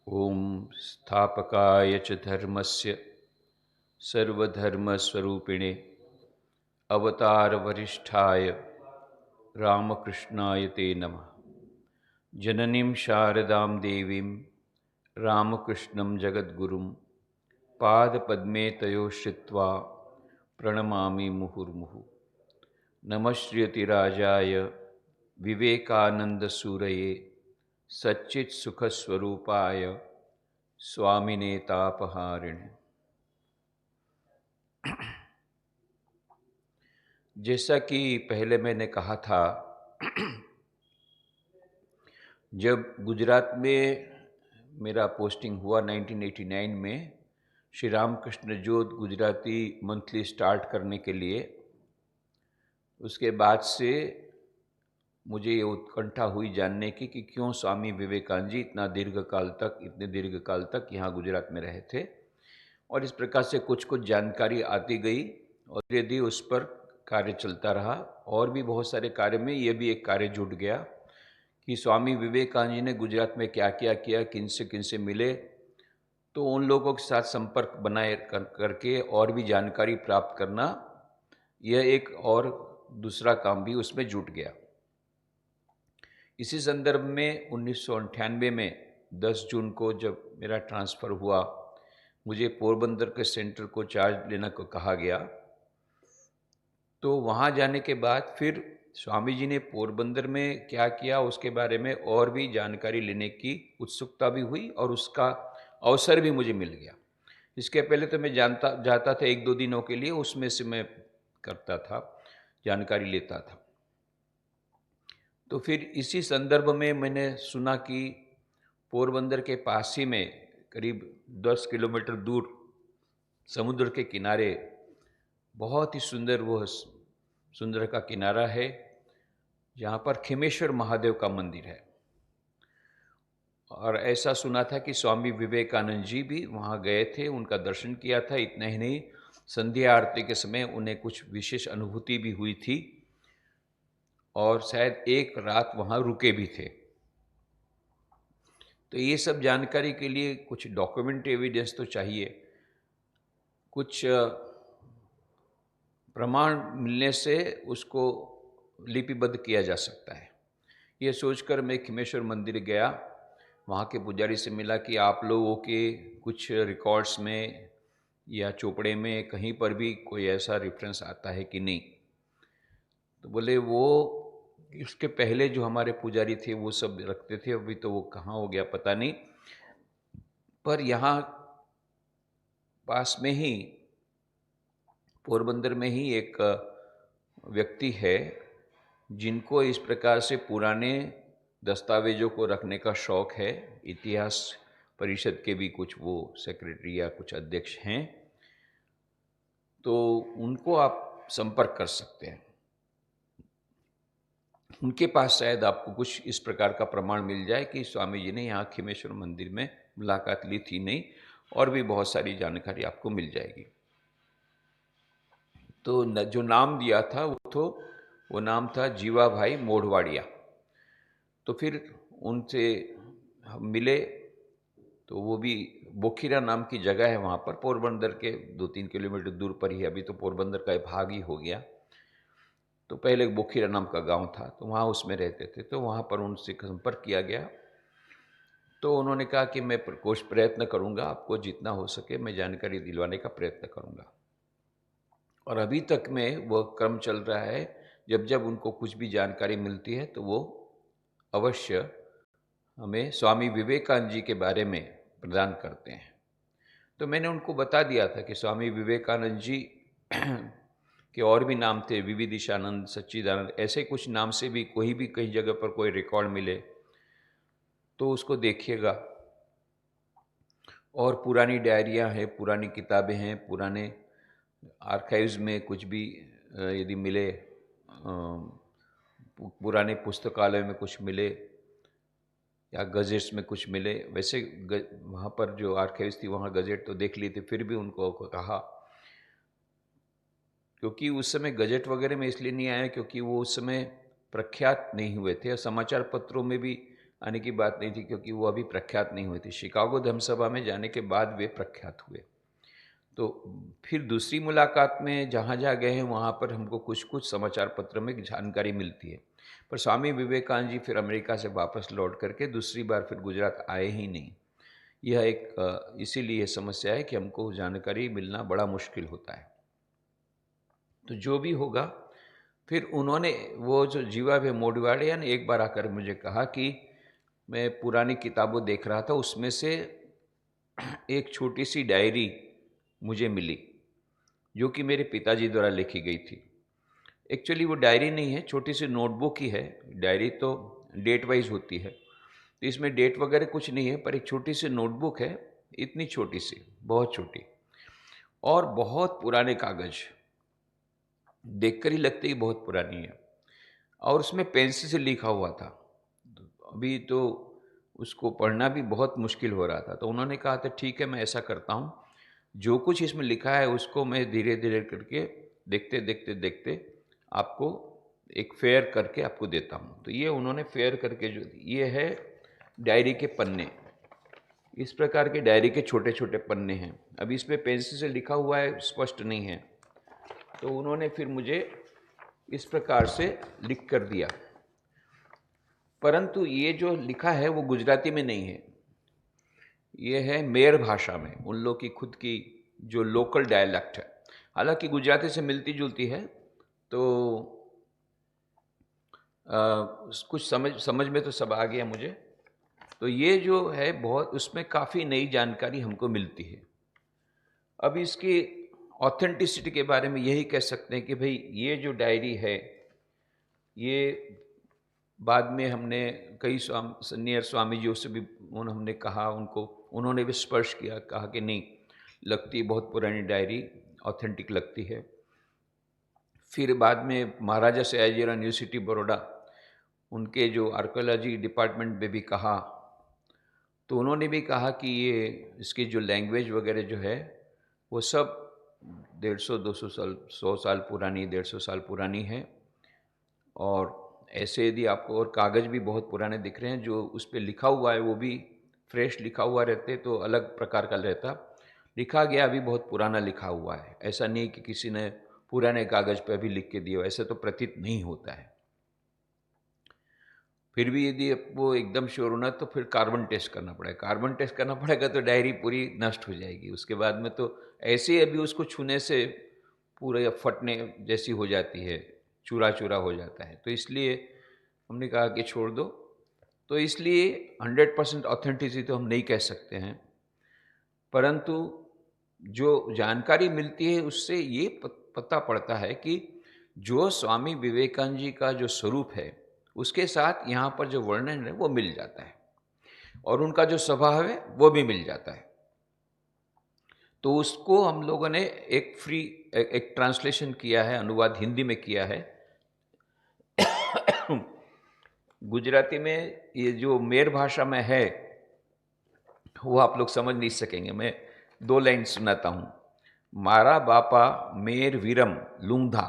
ओम स्थापकाय च धर्मस्य सर्वधर्मस्वरूपिणे अवतारवरिष्ठाय रामकृष्णाय ते नमः। जननीं शारदां देवीं रामकृष्णं जगद्गुरुं पादपद्मे तयो श्रित्वा प्रणमामि मुहुर्मुहुः। नमः श्रीयतिराजाय विवेकानन्दसूरये सच्चित्सुखस्वरूपाय स्वामिने तापहारिणे। जैसा कि पहले मैंने कहा था, जब गुजरात में मेरा पोस्टिंग हुआ 1989 में, श्री रामकृष्ण जोत गुजराती मंथली स्टार्ट करने के लिए, उसके बाद से मुझे ये उत्कंठा हुई जानने की कि क्यों स्वामी विवेकानंद जी इतने दीर्घ काल तक यहाँ गुजरात में रहे थे। और इस प्रकार से कुछ कुछ जानकारी आती गई और धीरे धीरे उस पर कार्य चलता रहा। और भी बहुत सारे कार्य में ये भी एक कार्य जुट गया कि स्वामी विवेकानंद जी ने गुजरात में क्या क्या किया, किन से मिले, तो उन लोगों के साथ संपर्क बनाए करके और भी जानकारी प्राप्त करना, यह एक और दूसरा काम भी उसमें जुट गया। इसी संदर्भ में 1998 में 10 जून को जब मेरा ट्रांसफ़र हुआ, मुझे पोरबंदर के सेंटर को चार्ज लेना को कहा गया। तो वहाँ जाने के बाद फिर स्वामी जी ने पोरबंदर में क्या किया उसके बारे में और भी जानकारी लेने की उत्सुकता भी हुई और उसका अवसर भी मुझे मिल गया। इसके पहले तो मैं जाता था 1-2 दिनों के लिए, उसमें से मैं करता था, जानकारी लेता था। तो फिर इसी संदर्भ में मैंने सुना कि पोरबंदर के पास ही में करीब 10 किलोमीटर दूर समुद्र के किनारे बहुत ही सुंदर का किनारा है, जहाँ पर खिमेश्वर महादेव का मंदिर है। और ऐसा सुना था कि स्वामी विवेकानंद जी भी वहाँ गए थे, उनका दर्शन किया था। इतना ही नहीं, संध्या आरती के समय उन्हें कुछ विशेष अनुभूति भी हुई थी और शायद एक रात वहाँ रुके भी थे। तो ये सब जानकारी के लिए कुछ डॉक्यूमेंट एविडेंस तो चाहिए, कुछ प्रमाण मिलने से उसको लिपिबद्ध किया जा सकता है। ये सोचकर मैं खिमेश्वर मंदिर गया, वहाँ के पुजारी से मिला कि आप लोगों के कुछ रिकॉर्ड्स में या चोपड़े में कहीं पर भी कोई ऐसा रेफरेंस आता है कि नहीं। तो बोले वो इसके पहले जो हमारे पुजारी थे वो सब रखते थे, अभी तो वो कहाँ हो गया पता नहीं। पर यहाँ पास में ही पोरबंदर में ही एक व्यक्ति है जिनको इस प्रकार से पुराने दस्तावेजों को रखने का शौक़ है। इतिहास परिषद के भी कुछ वो सेक्रेटरी या कुछ अध्यक्ष हैं, तो उनको आप संपर्क कर सकते हैं। उनके पास शायद आपको कुछ इस प्रकार का प्रमाण मिल जाए कि स्वामी जी ने यहाँ खिमेश्वर मंदिर में मुलाकात ली थी नहीं, और भी बहुत सारी जानकारी आपको मिल जाएगी। तो जो नाम दिया था वो नाम था जीवा भाई मोढ़वाड़िया। तो फिर उनसे हम मिले, तो वो भी बोखीरा नाम की जगह है वहाँ पर, पोरबंदर के 2-3 किलोमीटर दूर पर ही। अभी तो पोरबंदर का एक भाग ही हो गया। तो पहले बोखीरा नाम का गांव था, तो वहाँ उसमें रहते थे। तो वहाँ पर उनसे संपर्क किया गया। तो उन्होंने कहा कि मैं प्रयत्न करूँगा, आपको जितना हो सके मैं जानकारी दिलवाने का प्रयत्न करूँगा। और अभी तक में वो क्रम चल रहा है, जब जब उनको कुछ भी जानकारी मिलती है तो वो अवश्य हमें स्वामी विवेकानंद जी के बारे में प्रदान करते हैं। तो मैंने उनको बता दिया था कि स्वामी विवेकानंद जी के और भी नाम थे, विविदिशानंद, सच्चिदानंद, ऐसे कुछ नाम से भी कोई भी कहीं जगह पर कोई रिकॉर्ड मिले तो उसको देखिएगा। और पुरानी डायरियाँ हैं, पुरानी किताबें हैं, पुराने आर्काइव्स में कुछ भी यदि मिले, पुराने पुस्तकालय में कुछ मिले या गजेट्स में कुछ मिले, वैसे वहाँ पर जो आर्काइव्स थी वहाँ गजेट तो देख ली थी, फिर भी उनको कहा, क्योंकि उस समय गजेट वगैरह में इसलिए नहीं आया क्योंकि वो उस समय प्रख्यात नहीं हुए थे। समाचार पत्रों में भी आने की बात नहीं थी, क्योंकि वो अभी प्रख्यात नहीं हुए थे। शिकागो धर्मसभा में जाने के बाद वे प्रख्यात हुए। तो फिर दूसरी मुलाकात में जहाँ जहाँ गए हैं वहाँ पर हमको कुछ कुछ समाचार पत्र में जानकारी मिलती है, पर स्वामी विवेकानंद जी फिर अमेरिका से वापस लौट करके दूसरी बार फिर गुजरात आए ही नहीं। यह एक इसीलिए समस्या है कि हमको जानकारी मिलना बड़ा मुश्किल होता है। तो जो भी होगा, फिर उन्होंने वो जो जीवा भाई मोडवाडिया ने एक बार आकर मुझे कहा कि मैं पुरानी किताबों देख रहा था, उसमें से एक छोटी सी डायरी मुझे मिली जो कि मेरे पिताजी द्वारा लिखी गई थी। एक्चुअली वो डायरी नहीं है, छोटी सी नोटबुक ही है। डायरी तो डेट वाइज होती है, तो इसमें डेट वगैरह कुछ नहीं है, पर एक छोटी सी नोटबुक है, इतनी छोटी सी, बहुत छोटी, और बहुत पुराने कागज, देखकर ही लगती है बहुत पुरानी है, और उसमें पेंसिल से लिखा हुआ था। अभी तो उसको पढ़ना भी बहुत मुश्किल हो रहा था। तो उन्होंने कहा था ठीक है, मैं ऐसा करता हूँ, जो कुछ इसमें लिखा है उसको मैं धीरे धीरे करके देखते देखते देखते आपको एक फेयर करके आपको देता हूँ। तो ये उन्होंने फेयर करके जो, ये है डायरी के पन्ने, इस प्रकार के डायरी के छोटे छोटे पन्ने हैं। अभी इसमें पेंसिल से लिखा हुआ है, स्पष्ट नहीं है, तो उन्होंने फिर मुझे इस प्रकार से लिख कर दिया। परंतु ये जो लिखा है वो गुजराती में नहीं है, ये है मेर भाषा में, उन लोग की खुद की जो लोकल डायलेक्ट है। हालांकि गुजराती से मिलती जुलती है, तो कुछ समझ में तो सब आ गया मुझे। तो ये जो है बहुत, उसमें काफ़ी नई जानकारी हमको मिलती है। अब इसकी ऑथेंटिसिटी के बारे में यही कह सकते हैं कि भाई ये जो डायरी है, ये बाद में हमने कई सीनियर स्वामी जी से भी हमने कहा, उन्होंने भी स्पर्श किया, कहा कि नहीं, लगती बहुत पुरानी डायरी, ऑथेंटिक लगती है। फिर बाद में महाराजा सयाजीराव यूनिवर्सिटी बड़ौदा, उनके जो आर्कोलॉजी डिपार्टमेंट में भी कहा, तो उन्होंने भी कहा कि ये इसकी जो लैंग्वेज वगैरह जो है वो सब 150-200 साल, 100 साल पुरानी, 150 साल पुरानी है। और ऐसे यदि आपको और कागज़ भी बहुत पुराने दिख रहे हैं, जो उस पर लिखा हुआ है वो भी फ्रेश लिखा हुआ रहते तो अलग प्रकार का रहता। लिखा गया अभी बहुत पुराना लिखा हुआ है, ऐसा नहीं कि किसी ने पुराने कागज़ पे अभी लिख के दिया, ऐसा तो प्रतीत नहीं होता है। फिर भी यदि वो एकदम श्योर होना तो फिर कार्बन टेस्ट करना पड़ेगा। कार्बन टेस्ट करना पड़ेगा तो डायरी पूरी नष्ट हो जाएगी। उसके बाद में तो ऐसे ही अभी उसको छूने से पूरा फटने जैसी हो जाती है, चूरा चूरा हो जाता है। तो इसलिए हमने कहा कि छोड़ दो। तो इसलिए 100% ऑथेंटिसिटी तो हम नहीं कह सकते हैं, परंतु जो जानकारी मिलती है उससे ये पता पड़ता है कि जो स्वामी विवेकानंद जी का जो स्वरूप है उसके साथ यहाँ पर जो वर्णन है वो मिल जाता है, और उनका जो स्वभाव है वो भी मिल जाता है। तो उसको हम लोगों ने एक ट्रांसलेशन किया है, अनुवाद हिंदी में किया है। गुजराती में ये जो मेर भाषा में है वो आप लोग समझ नहीं सकेंगे। मैं 2 लाइन सुनाता हूँ। मारा बापा मेर वीरम लूंधा,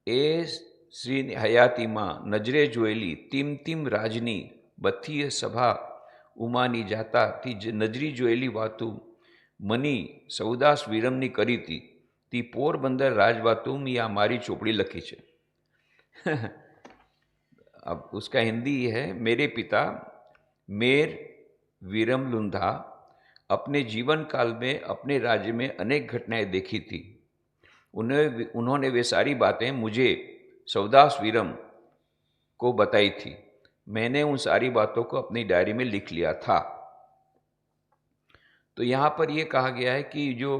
ए श्री हयाती माँ नजरे जोएली, तीम तीम राजनी बथीय सभा उमानी जाता ती नजरी जोएली वातु मनी सौदास वीरमनी करी थी ती पोरबंदर राजवातुम या मारी चोपड़ी लखी है। अब उसका हिंदी है, मेरे पिता मेर वीरम लुंधा अपने जीवन काल में अपने राज्य में अनेक घटनाएं देखी थी। उन्होंने वे सारी बातें मुझे सौदास वीरम को बताई थी। मैंने उन सारी बातों को अपनी डायरी में लिख लिया था। तो यहाँ पर यह कहा गया है कि जो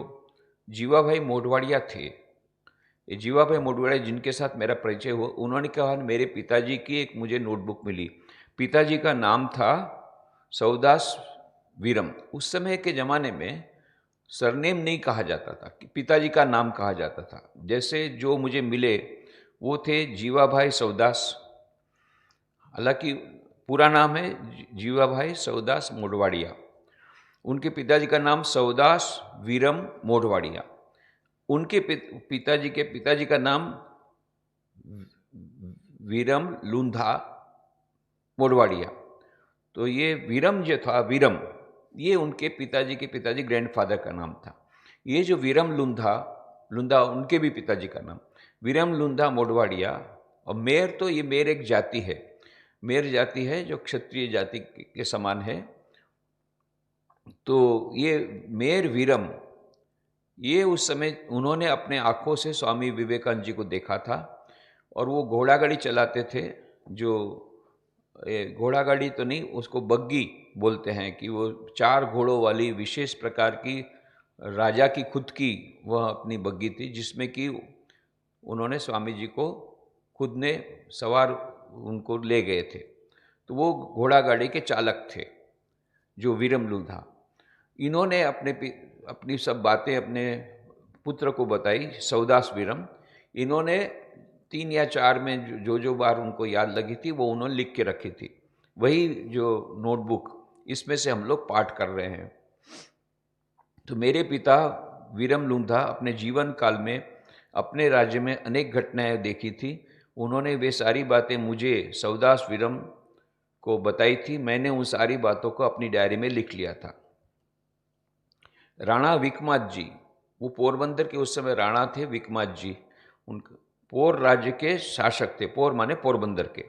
जीवा भाई मोडवाड़िया थे, ये जीवा भाई मोडवाड़िया जिनके साथ मेरा परिचय हुआ, उन्होंने कहा मेरे पिताजी की एक मुझे नोटबुक मिली। पिताजी का नाम था सौदास वीरम। उस समय के ज़माने में सरनेम नहीं कहा जाता था, पिताजी का नाम कहा जाता था। जैसे जो मुझे मिले वो थे जीवा भाई सौदास, हालांकि पूरा नाम है जीवा भाई सौदास मोडवाड़िया। उनके पिताजी का नाम सौदास वीरम मोडवाड़िया। उनके पिताजी का नाम वीरम लुंधा मोडवाड़िया। तो ये वीरम जो था, वीरम, ये उनके पिताजी ग्रैंडफादर का नाम था। ये जो वीरम लुंधा, लुंधा उनके भी पिताजी का नाम, वीरम लुंधा मोडवाड़िया। और मेर, तो ये मेर एक जाति है, मेर जाति है जो क्षत्रिय जाति के समान है। तो ये मेर वीरम, ये उस समय उन्होंने अपने आँखों से स्वामी विवेकानंद जी को देखा था। और वो घोड़ा गाड़ी चलाते थे, जो घोड़ा गाड़ी तो नहीं, उसको बग्गी बोलते हैं, कि वो 4 घोड़ों वाली विशेष प्रकार की राजा की खुद की वह अपनी बग्गी थी, जिसमें कि उन्होंने स्वामी जी को खुद ने सवार उनको ले गए थे। तो वो घोड़ा गाड़ी के चालक थे जो वीरम लुंधा। इन्होंने अपनी सब बातें अपने पुत्र को बताई, सौदास वीरम। इन्होंने 3 या 4 में जो बार उनको याद लगी थी वो उन्होंने लिख के रखी थी। वही जो नोटबुक, इसमें से हम लोग पाठ कर रहे हैं। तो मेरे पिता वीरम लुंधा अपने जीवन काल में अपने राज्य में अनेक घटनाएं देखी थी। उन्होंने वे सारी बातें मुझे, सौदास वीरम को बताई थी। मैंने उन सारी बातों को अपनी डायरी में लिख लिया था। राणा विक्रमादित्य जी, वो पोरबंदर के उस समय राणा थे, विक्रमादित्य जी उनका पोर राज्य के शासक थे। पोर माने पोरबंदर के।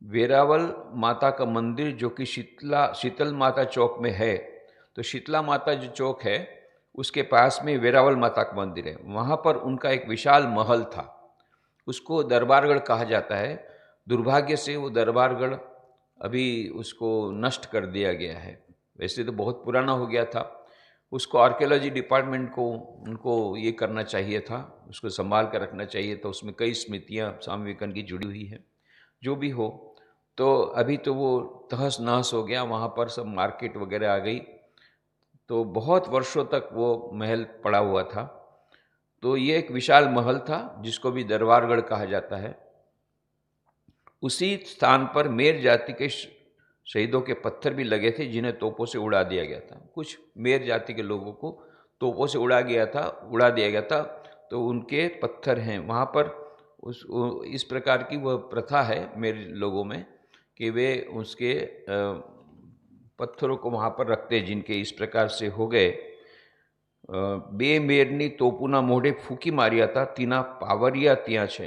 वेरावल माता का मंदिर जो कि शीतल माता चौक में है, तो शीतला माता जो चौक है उसके पास में वेरावल माता का मंदिर है। वहाँ पर उनका एक विशाल महल था, उसको दरबारगढ़ कहा जाता है। दुर्भाग्य से वो दरबारगढ़ अभी उसको नष्ट कर दिया गया है। वैसे तो बहुत पुराना हो गया था, उसको आर्कियोलॉजी डिपार्टमेंट को उनको ये करना चाहिए था, उसको संभाल कर रखना चाहिए था। उसमें कई स्मृतियाँ स्वामी विवेकानंद की जुड़ी हुई हैं। जो भी हो, तो अभी तो वो तहस नहस हो गया, वहाँ पर सब मार्केट वगैरह आ गई। तो बहुत वर्षों तक वो महल पड़ा हुआ था। तो ये एक विशाल महल था जिसको भी दरबारगढ़ कहा जाता है। उसी स्थान पर मेर जाति के शहीदों के पत्थर भी लगे थे, जिन्हें तोपों से उड़ा दिया गया था। कुछ मेर जाति के लोगों को तोपों से उड़ा दिया गया था। तो उनके पत्थर हैं वहाँ पर। इस प्रकार की वह प्रथा है मेरे लोगों में कि वे उसके पत्थरों को वहाँ पर रखते हैं, जिनके इस प्रकार से हो गए। बे मेरनी तोपुना मोढ़े फूकी मारिया था, तीना पावरिया तिया छे।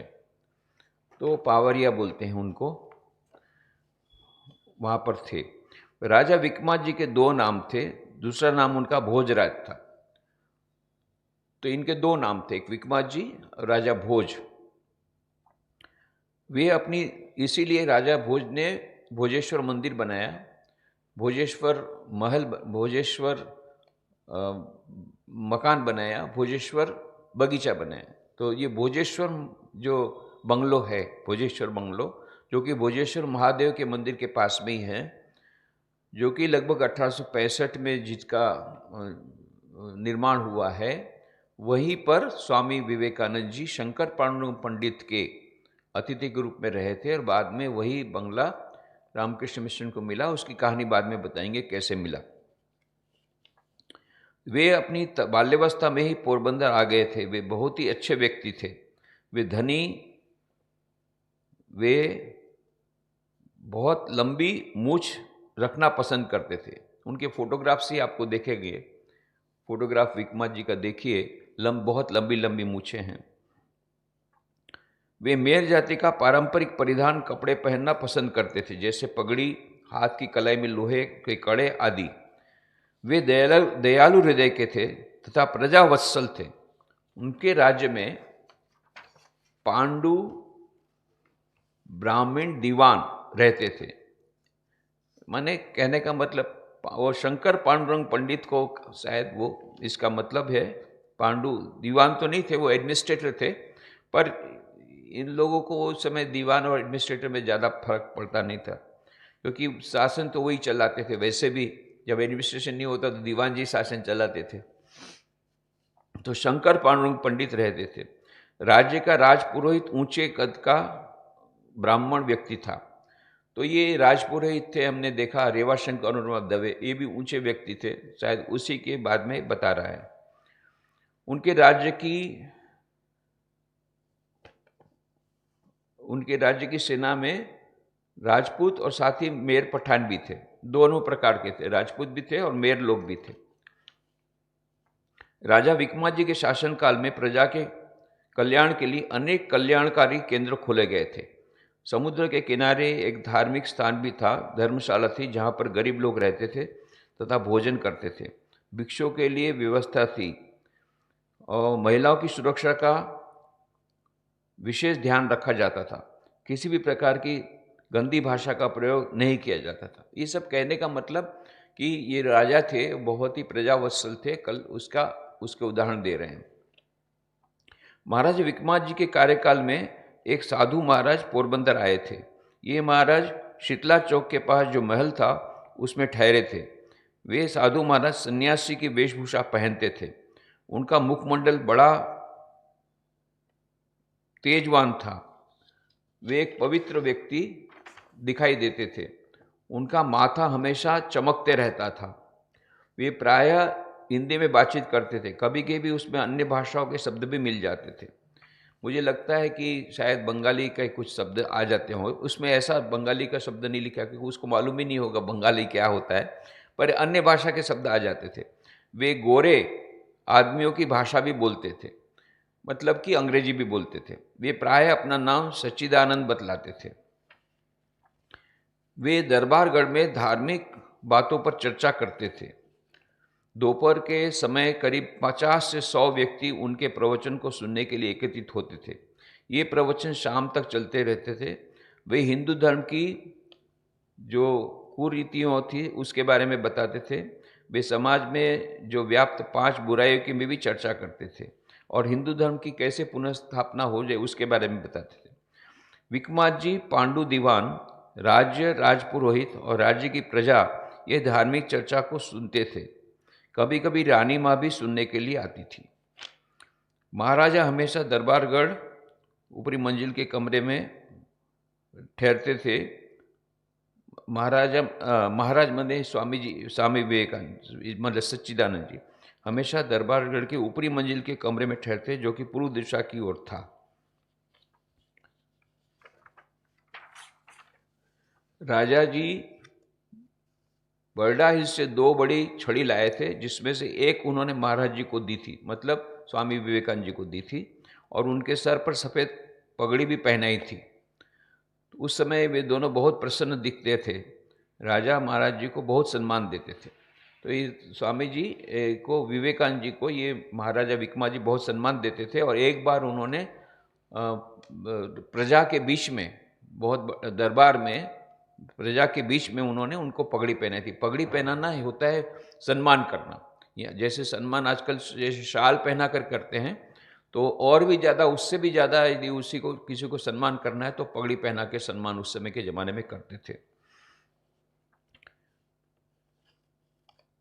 तो पावरिया बोलते हैं उनको, वहाँ पर थे। राजा विक्रमादित्य जी के 2 नाम थे, दूसरा नाम उनका भोजराज था। तो इनके 2 नाम थे, एक विक्रमादित्य जी और राजा भोज। वे अपनी, इसीलिए राजा भोज ने भोजेश्वर मंदिर बनाया, भोजेश्वर महल, भोजेश्वर मकान बनाया, भोजेश्वर बगीचा बनाया। तो ये भोजेश्वर जो बंगलो है, भोजेश्वर बंगलो, जो कि भोजेश्वर महादेव के मंदिर के पास में ही है, जो कि लगभग 1865 में जिसका निर्माण हुआ है। वहीं पर स्वामी विवेकानंद जी शंकर पांडुरंग पंडित के अतिथि के रूप में रहे थे, और बाद में वही बंगला रामकृष्ण मिशन को मिला। उसकी कहानी बाद में बताएंगे कैसे मिला। वे अपनी बाल्यावस्था में ही पोरबंदर आ गए थे। वे बहुत ही अच्छे व्यक्ति थे, वे धनी, वे बहुत लंबी मूछ रखना पसंद करते थे। उनके फोटोग्राफ्स ही आपको देखेंगे, फोटोग्राफ विक्रमादित्य जी का देखिए, बहुत लंबी लंबी मूछें हैं। वे मेर जाति का पारंपरिक परिधान कपड़े पहनना पसंद करते थे, जैसे पगड़ी, हाथ की कलाई में लोहे के कड़े आदि। वे दयालु हृदय के थे तथा प्रजावत्सल थे। उनके राज्य में पांडु ब्राह्मण दीवान रहते थे। माने कहने का मतलब, वो शंकर पांडुरंग पंडित को शायद वो इसका मतलब है, पांडु दीवान तो नहीं थे, वो एडमिनिस्ट्रेटर थे। पर इन लोगों को उस समय दीवान और एडमिनिस्ट्रेटर में ज़्यादा फर्क पड़ता नहीं था, क्योंकि शासन तो वही चलाते थे। वैसे भी जब एडमिनिस्ट्रेशन नहीं होता तो दीवान जी शासन चलाते थे। तो शंकर पांडुरंग पंडित रहते थे। राज्य का राजपुरोहित ऊंचे कद का ब्राह्मण व्यक्ति था। तो ये राजपुरोहित थे, हमने देखा रेवाशंकर और दवे, ये भी ऊंचे व्यक्ति थे, शायद उसी के बाद में बता रहा है। उनके राज्य की सेना में राजपूत और साथ ही मेर पठान भी थे, दोनों प्रकार के थे, राजपूत भी थे और मेर लोग भी थे। राजा विक्रमादित्य के शासनकाल में प्रजा के कल्याण के लिए अनेक कल्याणकारी केंद्र खोले गए थे। समुद्र के किनारे एक धार्मिक स्थान भी था, धर्मशाला थी जहाँ पर गरीब लोग रहते थे तथा भोजन करते थे। भिक्षुओं के लिए व्यवस्था थी और महिलाओं की सुरक्षा का विशेष ध्यान रखा जाता था। किसी भी प्रकार की गंदी भाषा का प्रयोग नहीं किया जाता था। ये सब कहने का मतलब कि ये राजा थे, बहुत ही प्रजावत्सल थे। कल उसके उदाहरण दे रहे हैं। महाराज विक्रमादित्य के कार्यकाल में एक साधु महाराज पोरबंदर आए थे। ये महाराज शीतला चौक के पास जो महल था उसमें ठहरे थे। वे साधु महाराज सन्यासी की वेशभूषा पहनते थे। उनका मुखमंडल बड़ा तेजवान था। वे एक पवित्र व्यक्ति दिखाई देते थे। उनका माथा हमेशा चमकते रहता था। वे प्रायः हिंदी में बातचीत करते थे, कभी कभी उसमें अन्य भाषाओं के शब्द भी मिल जाते थे। मुझे लगता है कि शायद बंगाली के कुछ शब्द आ जाते हों। उसमें ऐसा बंगाली का शब्द नहीं लिखा क्योंकि उसको मालूम ही नहीं होगा बंगाली क्या होता है, पर अन्य भाषा के शब्द आ जाते थे। वे गोरे आदमियों की भाषा भी बोलते थे, मतलब कि अंग्रेजी भी बोलते थे। वे प्रायः अपना नाम सच्चिदानंद बतलाते थे। वे दरबारगढ़ में धार्मिक बातों पर चर्चा करते थे। दोपहर के समय करीब 50 से 100 व्यक्ति उनके प्रवचन को सुनने के लिए एकत्रित होते थे। ये प्रवचन शाम तक चलते रहते थे। वे हिंदू धर्म की जो कुरीतियों थी उसके बारे में बताते थे। वे समाज में जो व्याप्त 5 बुराइयों की में भी चर्चा करते थे और हिंदू धर्म की कैसे पुनर्स्थापना हो जाए उसके बारे में बताते थे। विक्रमादित्य पांडु दीवान, राज्य राजपुरोहित और राज्य की प्रजा ये धार्मिक चर्चा को सुनते थे। कभी कभी रानी माँ भी सुनने के लिए आती थी। महाराजा हमेशा दरबारगढ़ ऊपरी मंजिल के कमरे में ठहरते थे। महाराज मने स्वामी विवेकानंद मतलब सच्चिदानंद जी हमेशा दरबारगढ़ के ऊपरी मंजिल के कमरे में ठहरते, जो कि पूर्व दिशा की ओर था। राजा जी बरडा हिल से 2 बड़ी छड़ी लाए थे, जिसमें से एक उन्होंने महाराज जी को दी थी, मतलब स्वामी विवेकानंद जी को दी थी, और उनके सर पर सफ़ेद पगड़ी भी पहनाई थी। उस समय वे दोनों बहुत प्रसन्न दिखते थे। राजा महाराज जी को बहुत सम्मान देते थे। तो ये स्वामी जी को, विवेकानंद जी को ये महाराजा विक्रमादित्य जी बहुत सम्मान देते थे। और एक बार उन्होंने प्रजा के बीच में, बहुत दरबार में प्रजा के बीच में उन्होंने उनको पगड़ी पहनाई थी। पगड़ी पहनाना होता है सम्मान करना, या जैसे सम्मान आजकल जैसे शाल पहना कर करते हैं, तो और भी ज़्यादा, उससे भी ज़्यादा यदि उसी को किसी को सम्मान करना है तो पगड़ी पहना के सम्मान उस समय के ज़माने में करते थे।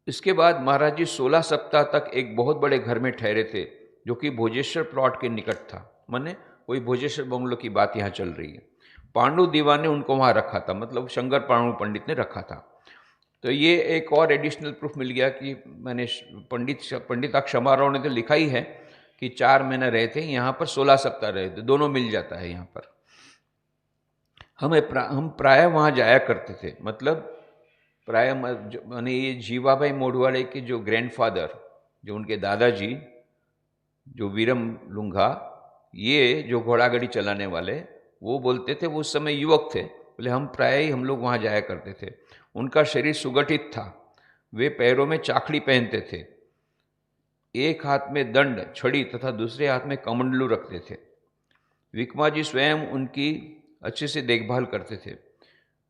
इसके बाद महाराज जी 16 सप्ताह तक एक बहुत बड़े घर में ठहरे थे, जो कि भोजेश्वर प्लॉट के निकट था। माने कोई भोजेश्वर बंगलो की बात यहाँ चल रही है। पांडु दीवान ने उनको वहाँ रखा था, मतलब शंकर पांडु पंडित ने रखा था। तो ये एक और एडिशनल प्रूफ मिल गया कि मैंने पंडिताक्षमा राव ने तो लिखा ही है कि 4 महीने रहे थे, यहाँ पर 16 सप्ताह रहे थे। दोनों मिल जाता है यहाँ पर। हम प्राय वहाँ जाया करते थे, मतलब प्राय माने ये जीवाभाई मोढवाड़े के जो ग्रैंडफादर, जो उनके दादाजी, जो वीरम लुंगा, ये जो घोड़ागाड़ी चलाने वाले, वो बोलते थे, वो उस समय युवक थे, बोले हम लोग वहाँ जाया करते थे। उनका शरीर सुगठित था। वे पैरों में चाखड़ी पहनते थे, एक हाथ में दंड छड़ी तथा दूसरे हाथ में कमंडलू रखते थे। विक्रमादित्य स्वयं उनकी अच्छे से देखभाल करते थे।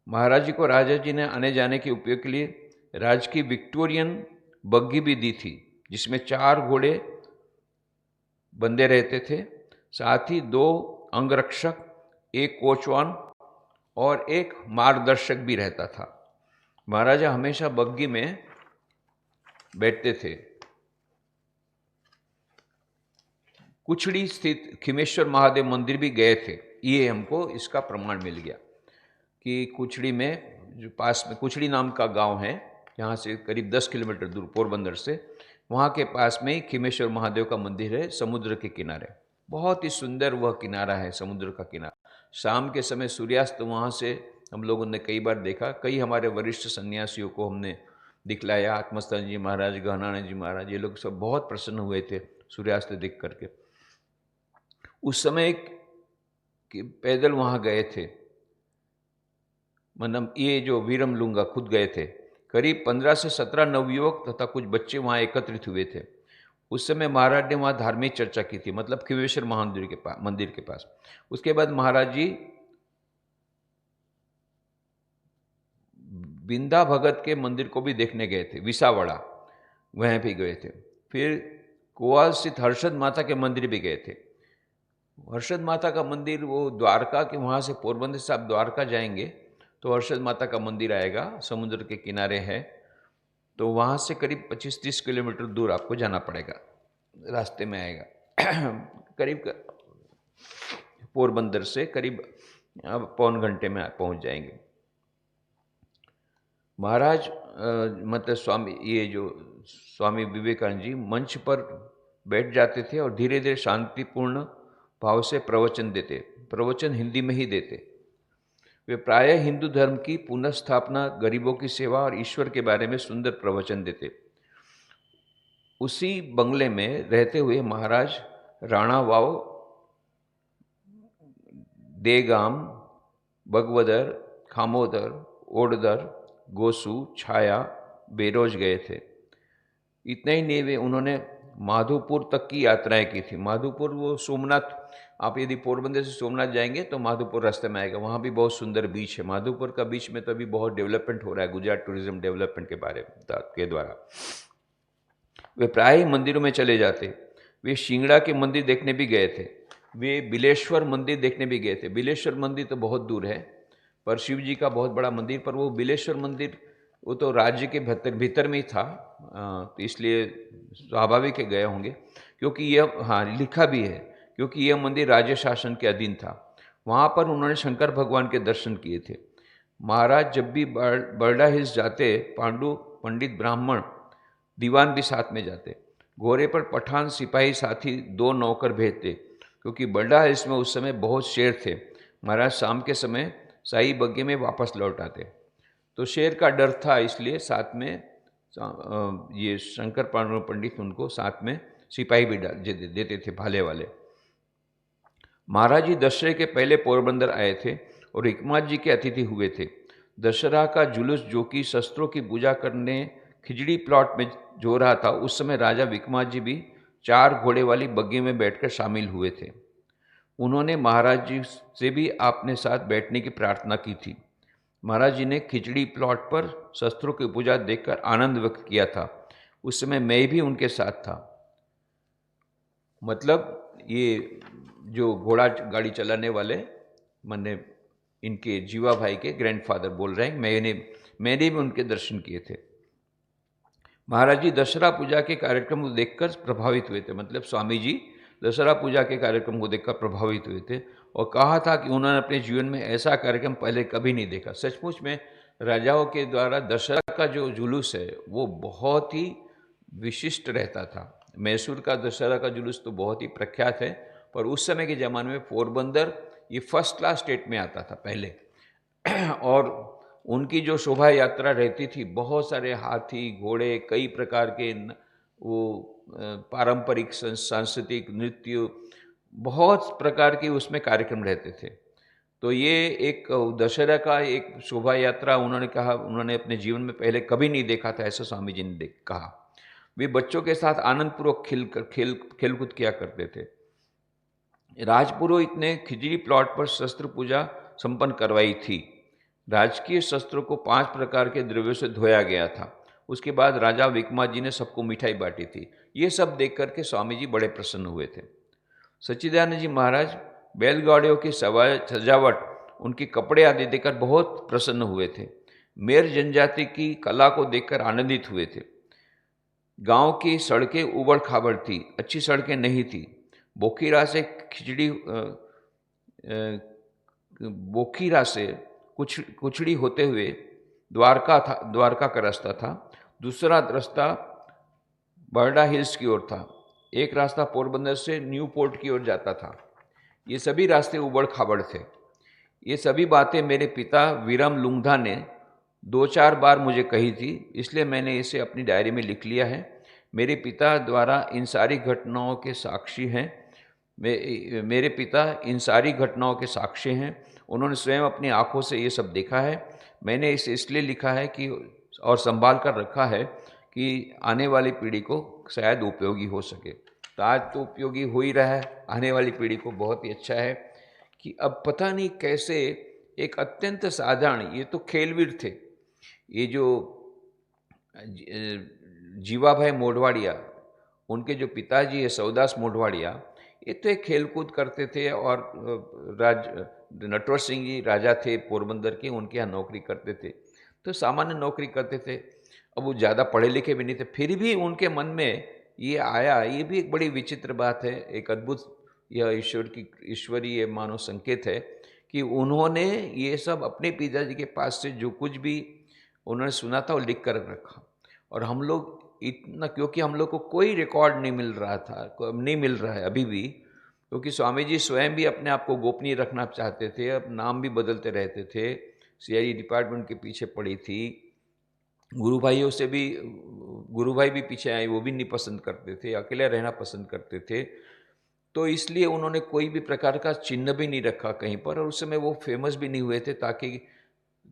महाराज जी को राजा जी ने आने जाने के उपयोग के लिए राज की विक्टोरियन बग्घी भी दी थी, जिसमें 4 घोड़े बंधे रहते थे। साथ ही 2 अंगरक्षक, 1 कोचवान और 1 मार्गदर्शक भी रहता था। महाराजा हमेशा बग्घी में बैठते थे। कुछड़ी स्थित खिमेश्वर महादेव मंदिर भी गए थे। ये हमको इसका प्रमाण मिल गया कि कुछड़ी में, जो पास में कुछड़ी नाम का गांव है, यहाँ से करीब 10 किलोमीटर दूर पोरबंदर से, वहाँ के पास में ही खिमेश्वर महादेव का मंदिर है, समुद्र के किनारे। बहुत ही सुंदर वह किनारा है, समुद्र का किनारा। शाम के समय सूर्यास्त वहाँ से हम लोगों ने कई बार देखा, कई हमारे वरिष्ठ सन्यासियों को हमने दिखलाया, आत्मस्थान जी महाराज, गहनानंद जी महाराज, ये लोग सब बहुत प्रसन्न हुए थे सूर्यास्त देख करके। उस समय कि पैदल वहाँ गए थे, मतलब ये जो वीरम लुंगा खुद गए थे, करीब 15 से 17 नवयुवक तथा कुछ बच्चे वहाँ एकत्रित हुए थे। उस समय महाराज ने वहाँ धार्मिक चर्चा की थी, मतलब खिवेश्वर मंदिर के पास। उसके बाद महाराज जी बिंदा भगत के मंदिर को भी देखने गए थे, विसावड़ा, वहाँ भी गए थे। फिर कोआल स्थित हर्षद माता के मंदिर भी गए थे। हर्षद माता का मंदिर वो द्वारका के, वहाँ से पोरबंदर से आप द्वारका जाएंगे तो हर्षद माता का मंदिर आएगा, समुद्र के किनारे है। तो वहाँ से करीब 25-30 किलोमीटर दूर आपको जाना पड़ेगा, रास्ते में आएगा। करीब पोरबंदर से करीब पौन घंटे में पहुँच जाएंगे। महाराज मतलब ये जो स्वामी विवेकानंद जी मंच पर बैठ जाते थे और धीरे धीरे शांतिपूर्ण भाव से प्रवचन देते। प्रवचन हिंदी में ही देते। वे प्रायः हिंदू धर्म की पुनर्स्थापना, गरीबों की सेवा और ईश्वर के बारे में सुंदर प्रवचन देते। उसी बंगले में रहते हुए महाराज राणा वाव, देगाम, बगवदर, खामोदर, ओडदर, गोसू, छाया, बेरोज गए थे। इतना ही नहीं, वे उन्होंने माधोपुर तक की यात्राएं की थी। माधोपुर वो सोमनाथ, आप यदि पोरबंदर से सोमनाथ जाएंगे तो माधोपुर रास्ते में आएगा, वहाँ भी बहुत सुंदर बीच है। माधोपुर का बीच में तो अभी बहुत डेवलपमेंट हो रहा है, गुजरात टूरिज्म डेवलपमेंट के द्वारा। वे प्राय ही मंदिरों में चले जाते। वे शिंगड़ा के मंदिर देखने भी गए थे। वे बिलेश्वर मंदिर देखने भी गए थे। बिलेश्वर मंदिर तो बहुत दूर है, पर शिव जी का बहुत बड़ा मंदिर, पर वो बिलेश्वर मंदिर वो तो राज्य के भीतर में ही था, तो इसलिए स्वाभाविक है गए होंगे, क्योंकि यह, हाँ लिखा भी है, क्योंकि यह मंदिर राज्य शासन के अधीन था। वहाँ पर उन्होंने शंकर भगवान के दर्शन किए थे। महाराज जब भी बर्डा हिल्स जाते, पांडु पंडित ब्राह्मण दीवान भी साथ में जाते। घोड़े पर पठान सिपाही साथी 2 नौकर भेजते, क्योंकि बर्डा हिल्स में उस समय बहुत शेर थे। महाराज शाम के समय शाही बग्घे में वापस लौट आते। तो शेर का डर था, इसलिए साथ में ये शंकर पंडित उनको साथ में सिपाही भी देते थे, भाले वाले। महाराज जी दशहरे के पहले पोरबंदर आए थे और हिकमत जी के अतिथि हुए थे। दशहरा का जुलूस, जो कि शस्त्रों की पूजा करने खिजड़ी प्लॉट में जो रहा था, उस समय राजा विक्रमादित्य जी भी 4 घोड़े वाली बग्घी में बैठकर शामिल हुए थे। उन्होंने महाराज जी से भी अपने साथ बैठने की प्रार्थना की थी। महाराज जी ने खिचड़ी प्लॉट पर शस्त्रों की पूजा देखकर आनंद व्यक्त किया था। उस समय मैं भी उनके साथ था। मतलब ये जो घोड़ा गाड़ी चलाने वाले, मैंने इनके जीवा भाई के ग्रैंडफादर बोल रहे हैं, मैंने भी उनके दर्शन किए थे। महाराज जी दशहरा पूजा के कार्यक्रम को देखकर प्रभावित हुए थे। मतलब स्वामी जी दशहरा पूजा के कार्यक्रम को देखकर प्रभावित हुए थे और कहा था कि उन्होंने अपने जीवन में ऐसा कार्यक्रम पहले कभी नहीं देखा। सचमुच में राजाओं के द्वारा दशहरा का जो जुलूस है वो बहुत ही विशिष्ट रहता था। मैसूर का दशहरा का जुलूस तो बहुत ही प्रख्यात है, पर उस समय के ज़माने में पोरबंदर ये फर्स्ट क्लास स्टेट में आता था पहले। और उनकी जो शोभा यात्रा रहती थी, बहुत सारे हाथी, घोड़े, कई प्रकार के वो पारंपरिक सांस्कृतिक नृत्य, बहुत प्रकार के उसमें कार्यक्रम रहते थे। तो ये एक दशहरा का एक शोभा यात्रा उन्होंने कहा उन्होंने अपने जीवन में पहले कभी नहीं देखा था, ऐसा स्वामी जी ने कहा। वे बच्चों के साथ आनंदपूर्वक खेलकूद किया करते थे। राजपुरोहित ने खिजड़ी प्लॉट पर शस्त्र पूजा संपन्न करवाई थी। राजकीय शस्त्रों को 5 प्रकार के द्रव्यों से धोया गया था। उसके बाद राजा विक्रमादित्य जी ने सबको मिठाई बांटी थी। ये सब देख करके स्वामी जी बड़े प्रसन्न हुए थे। सच्चिदानंद जी महाराज बैलगाड़ियों की सजावट, उनके कपड़े आदि देखकर बहुत प्रसन्न हुए थे। मेर जनजाति की कला को देखकर आनंदित हुए थे। गांव की सड़कें उबड़ खाबड़ थी, अच्छी सड़कें नहीं थी। बोखीरा से कुछड़ी होते हुए द्वारका का रास्ता था। दूसरा रास्ता बर्डा हिल्स की ओर था। एक रास्ता पोरबंदर से न्यू पोर्ट की ओर जाता था। ये सभी रास्ते उबड़ खाबड़ थे। ये सभी बातें मेरे पिता वीरम लुंगधा ने 2-4 बार मुझे कही थी, इसलिए मैंने इसे अपनी डायरी में लिख लिया है। मेरे पिता द्वारा इन सारी घटनाओं के साक्षी हैं। मेरे पिता इन सारी घटनाओं के साक्षी हैं। उन्होंने स्वयं अपनी आँखों से ये सब देखा है। मैंने इसे इसलिए लिखा है कि और सँभाल कर रखा है कि आने वाली पीढ़ी को शायद उपयोगी हो सके। तो आज तो उपयोगी हो ही रहा है, आने वाली पीढ़ी को बहुत ही अच्छा है कि अब पता नहीं कैसे एक अत्यंत साधारण, ये तो खेलवीर थे, ये जो जीवा भाई मोढवाडिया, उनके जो पिताजी है सौदास मोढवाडिया, ये तो एक खेलकूद करते थे और नटवर सिंह जी राजा थे पोरबंदर के, उनके यहाँ नौकरी करते थे, तो सामान्य नौकरी करते थे। अब वो ज़्यादा पढ़े लिखे भी नहीं थे, फिर भी उनके मन में ये आया, ये भी एक बड़ी विचित्र बात है, एक अद्भुत यह ईश्वरीय मानो संकेत है कि उन्होंने ये सब अपने पिताजी के पास से जो कुछ भी उन्होंने सुना था वो लिख कर रखा। और हम लोग इतना, क्योंकि हम लोग को कोई रिकॉर्ड नहीं मिल रहा था, नहीं मिल रहा है अभी भी, क्योंकि स्वामी जी स्वयं भी अपने आप को गोपनीय रखना चाहते थे, अब नाम भी बदलते रहते थे, सीआईडी डिपार्टमेंट के पीछे पड़ी थी, गुरु भाइयों से भी, गुरु भाई भी पीछे आए, वो भी नहीं पसंद करते थे, अकेले रहना पसंद करते थे, तो इसलिए उन्होंने कोई भी प्रकार का चिन्ह भी नहीं रखा कहीं पर, और उस समय वो फेमस भी नहीं हुए थे ताकि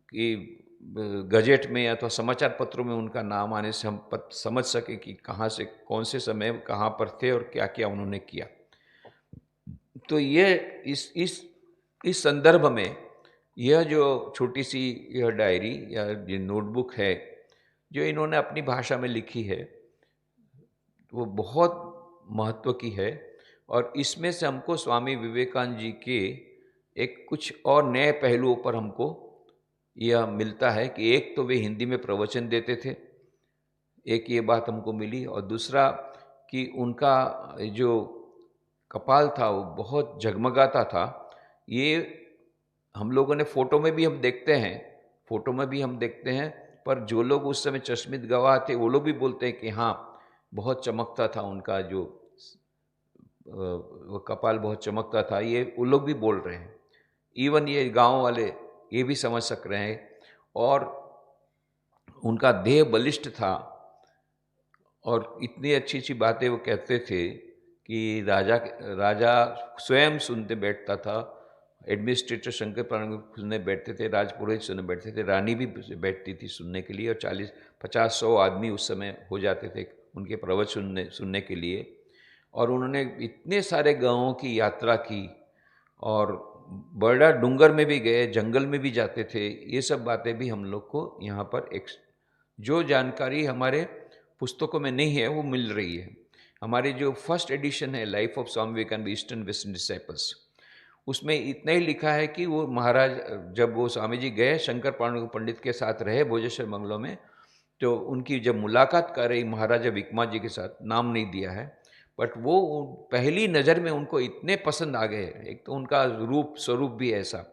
कि गजेट में या तो समाचार पत्रों में उनका नाम आने से हम समझ सके कि कहाँ से, कौन से समय कहाँ पर थे और क्या क्या उन्होंने किया। तो ये इस संदर्भ में यह जो छोटी सी यह डायरी या ये नोटबुक है जो इन्होंने अपनी भाषा में लिखी है, वो बहुत महत्व की है। और इसमें से हमको स्वामी विवेकानंद जी के एक कुछ और नए पहलुओं पर हमको यह मिलता है कि एक तो वे हिंदी में प्रवचन देते थे, एक ये बात हमको मिली, और दूसरा कि उनका जो कपाल था वो बहुत झगमगाता था। ये हम लोगों ने फ़ोटो में भी हम देखते हैं, फ़ोटो में भी हम देखते हैं, पर जो लोग उस समय चश्मित गवाह थे वो लोग भी बोलते हैं कि हाँ, बहुत चमकता था उनका जो वो कपाल बहुत चमकता था, ये वो लोग भी बोल रहे हैं। इवन ये गांव वाले ये भी समझ सक रहे हैं। और उनका देह बलिष्ठ था और इतनी अच्छी अच्छी बातें वो कहते थे कि राजा स्वयं सुनते बैठता था, एडमिनिस्ट्रेटर शंकर प्राण सुनने बैठते थे, राजपुरोहित सुनने बैठते थे, रानी भी बैठती थी सुनने के लिए, और 40-50-100 आदमी उस समय हो जाते थे उनके प्रवचन सुनने के लिए। और उन्होंने इतने सारे गांवों की यात्रा की और बड़ा डूंगर में भी गए, जंगल में भी जाते थे। ये सब बातें भी हम लोग को यहाँ पर एक जो जानकारी हमारे पुस्तकों में नहीं है वो मिल रही है। हमारी जो फर्स्ट एडिशन है life of Swami Vivekananda eastern western disciples, उसमें इतना ही लिखा है कि वो महाराज, जब वो स्वामी जी गए शंकर पांडु पंडित के साथ रहे भोजेश्वर मंगलों में, तो उनकी जब मुलाकात कर रही महाराजा विक्रमा जी के साथ, नाम नहीं दिया है, बट वो पहली नज़र में उनको इतने पसंद आ गए, एक तो उनका रूप स्वरूप भी ऐसा,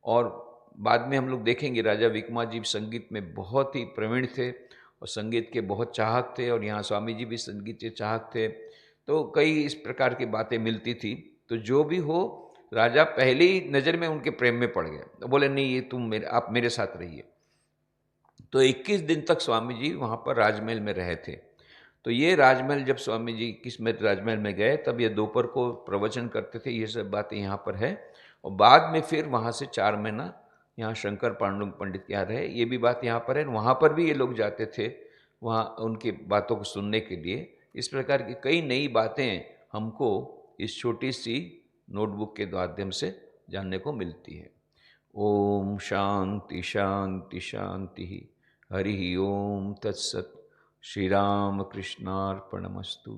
और बाद में हम लोग देखेंगे राजा विक्रमा जी संगीत में बहुत ही प्रवीण थे और संगीत के बहुत चाहक थे, और यहाँ स्वामी जी भी संगीत के चाहक थे, तो कई इस प्रकार की बातें मिलती थी। तो जो भी हो, राजा पहली नज़र में उनके प्रेम में पड़ गए, तो बोले नहीं, ये आप मेरे साथ रहिए। तो 21 दिन तक स्वामी जी वहाँ पर राजमहल में रहे थे। तो ये राजमहल, जब स्वामी जी 21 में राजमहल में गए तब ये दोपहर को प्रवचन करते थे, ये सब बातें यहाँ पर है। और बाद में फिर वहाँ से 4 महीना यहाँ शंकर पांडुरंग पंडित के यहाँ रहे, ये भी बात यहाँ पर है। वहाँ पर भी ये लोग जाते थे वहाँ उनकी बातों को सुनने के लिए। इस प्रकार की कई नई बातें हमको इस छोटी सी नोटबुक के माध्यम से जानने को मिलती है। ओम शांति शांति शांति। हरि ओम तत्सत। श्री राम कृष्णार्पणमस्तु।